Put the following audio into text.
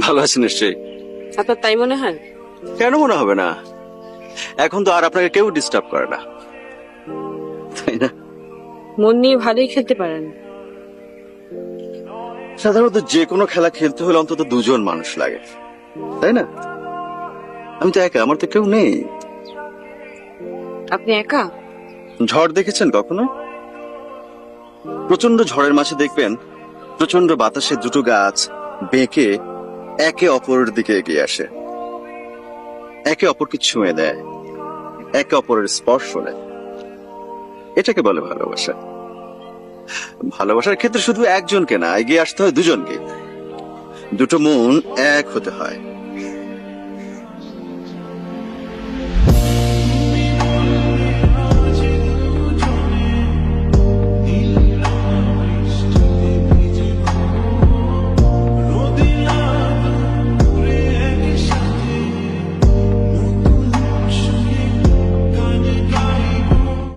ভালো আছেন নিশ্চয়ই। আপনার তাই মনে হয়? কেন মনে হবে না? এখন তো আর আপনাকে কেউ ডিস্টার্ব করে না, তাই না? মন নিয়ে ভালোই খেলতে পারেন। সাধারণত যে কোনো খেলা খেলতে হলে অন্তত দুজন মানুষ লাগে, তাই না? আমি তো একা, আমার তো কেউ নেই। আপনি একা? ঝড় দেখেছেন কখনো? প্রচন্ড ঝড়ের মাঝে দেখবেন প্রচন্ড বাতাসে দুটো গাছ বেঁকে একে অপরের দিকে এগিয়ে আসে, একে অপরকে ছুঁয়ে দেয়, একে অপরের স্পর্শ নেয়। এটাকে বলে ভালোবাসা। ভালোবাসার ক্ষেত্রে শুধু একজনকে না, এগিয়ে আসতে হয় দুজনকে। দুটো মন এক হতে হয়।